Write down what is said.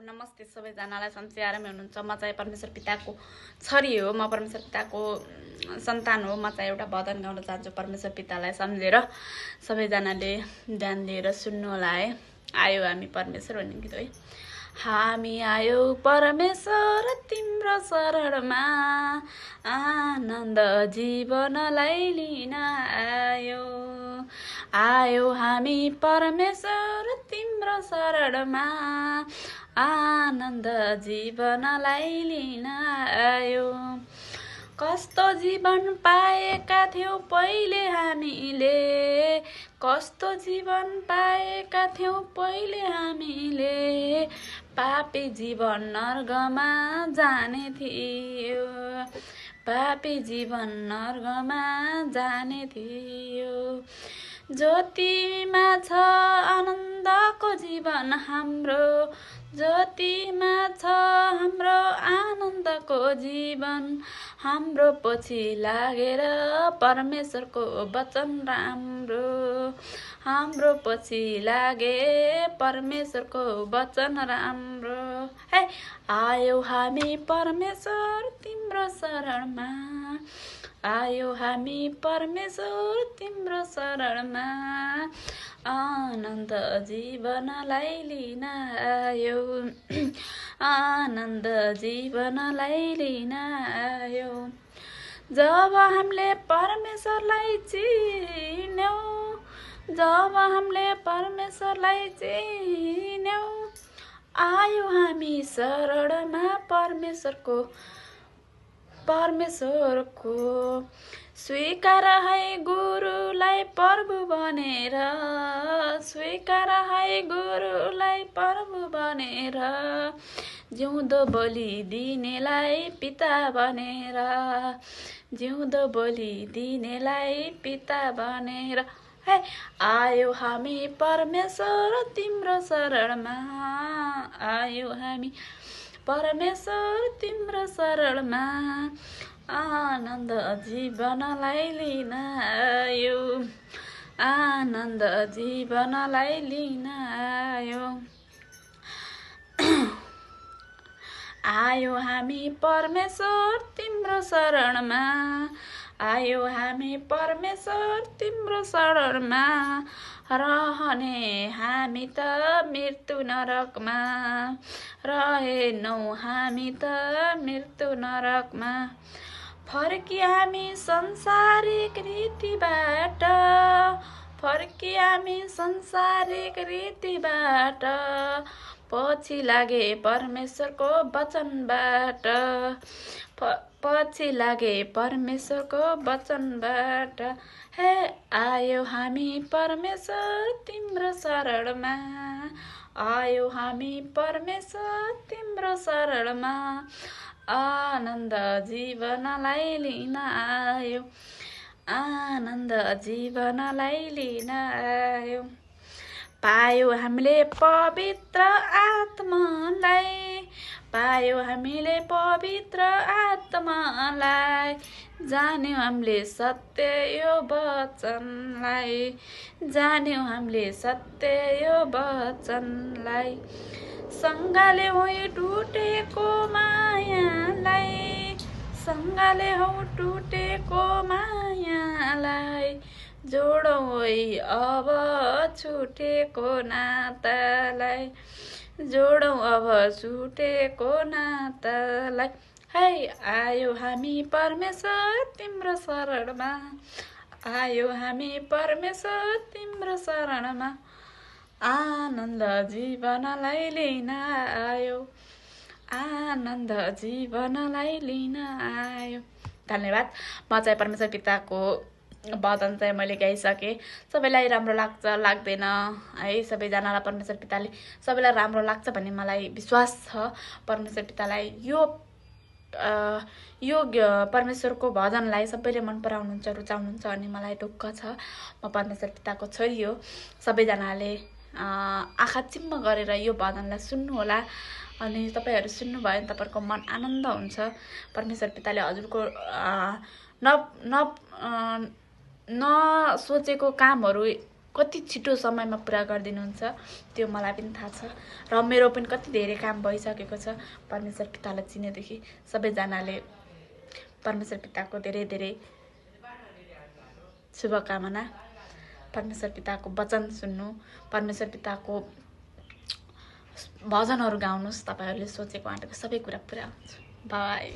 नमस्ते सबैजनालाई सन्चै आरामै हुनुहुन्छ। म चाहिँ परमेश्वर पिताको छोरी हो, म परमेश्वर पिताको सन्तान हो। म चाहिँ एउटा भजन गाउन चाहन्छु परमेश्वर पितालाई सम्झेर। सबैजनाले ध्यान दिएर सुन्नु होला है। आयो हामी परमेश्वर भन्ने गीत है। हामी आयो परमेश्वर तिम्रो शरणमा, आनन्द जीवनलाई लिन आयो। आयो हामी परमेश्वर तिम्रो शरणमा, आनन्द जीवनलाई लिन आयो। कस्तो जीवन पाएका थियौँ पहिले हामीले, कस्तो जीवन पाएका थियौँ पहिले हामीले, पापी जीवन नर्कमा जाने थियो, पापी जीवन नर्कमा जाने थियो। ज्योतिमा छ आनन्दको जीवन हाम्रो, ज्योतिमा छ हाम्रो आनन्दको जीवन। हाम्रो पछि लागेर परमेश्वरको वचन राम्रो, हाम्रो पछि लागे परमेश्वरको वचन राम्रो। है आयो हामी परमेश्वर तिम्रो शरणमा, आयो हामी परमेश्वर तिम्रो शरणमा, आनन्द जीवनलाई लिन आयो, आनन्द जीवनलाई लिन आयो। जब हामीले परमेश्वरलाई चिन्यौँ, जब हामीले परमेश्वरलाई चिन्यौँ, आयो हामी शरणमा परमेश्वरको, परमेश्वरको। स्वीकार है गुरुलाई प्रभु बनेर, स्वीकार है गुरुलाई प्रभु बनेर, जिउँदो बलि दिनेलाई पिता बनेर, जिउँदो बलि दिनेलाई पिता बनेर। है आयो हामी परमेश्वर तिम्रो शरणमा, आयो हामी परमेश्वर तिम्रो शरणमा, आनन्द जीवनलाई लिन आयो, आनन्द जीवनलाई लिन आयो। आयो हामी परमेश्वर तिम्रो शरणमा, आयो हामी परमेश्वर तिम्रो शरणमा, रहने हामी त मृत्यु नरकमा, रहेनौँ हामी त मृत्यु नरकमा। फर्की हामी संसारिक रीतिबाट, फर्की हामी संसारिक रीतिबाट, पछि लागे परमेश्वरको वचनबाट, पछि लागे परमेश्वरको वचनबाट। हे आयो हामी परमेश्वर तिम्रो शरणमा, आयो हामी परमेश्वर तिम्रो शरणमा, आनन्द जीवनलाई लिन आयो, आनन्द जीवनलाई लिन आयो। पायो हामीले पवित्र आत्मालाई, पायो हामीले पवित्र आत्मालाई, जान्यौँ हामीले सत्य यो वचनलाई, जान्यौँ हामीले सत्य यो वचनलाई। सँगले हौ टुटेको मायालाई, सँगले हौ टुटेको मायालाई, जोडौँ है अब छुटेको नातालाई, जोडौँ अब छुटेको नातालाई। है आयो हामी परमेश्वर तिम्रो शरणमा, आयो हामी परमेश्वर तिम्रो शरणमा, आनन्द जीवनलाई लिन आयो, आनन्द जीवनलाई लिन आयो। धन्यवाद। म चाहिँ परमेश्वर पिताको भजन चाहिँ मैले गाइसकेँ। सबैलाई राम्रो लाग्छ लाग्दैन है, सबैजनालाई परमेश्वर पिताले सबैलाई राम्रो लाग्छ भन्ने मलाई विश्वास छ। परमेश्वर पितालाई यो परमेश्वरको भजनलाई सबैले मन पराउनुहुन्छ, रुचाउनुहुन्छ अनि मलाई ढुक्क छ। म परमेश्वर पिताको छोरी हो। सबैजनाले आँखा चिम्म गरेर यो भजनलाई सुन्नुहोला अनि तपाईँहरू सुन्नुभयो भने तपाईँहरूको मन आनन्द हुन्छ। परमेश्वर पिताले हजुरको नसोचेको कामहरू कति छिटो समयमा पुरा गरिदिनुहुन्छ त्यो मलाई पनि थाहा छ र मेरो पनि कति धेरै काम भइसकेको छ परमेश्वर पितालाई चिनेदेखि। सबैजनाले परमेश्वर पिताको धेरै धेरै शुभकामना। परमेश्वर पिताको वचन सुन्नु, परमेश्वर पिताको भजनहरू गाउनुहोस्, तपाईँहरूले सोचेको आँटेको सबै कुरा पुरा हुन्छ। बाई।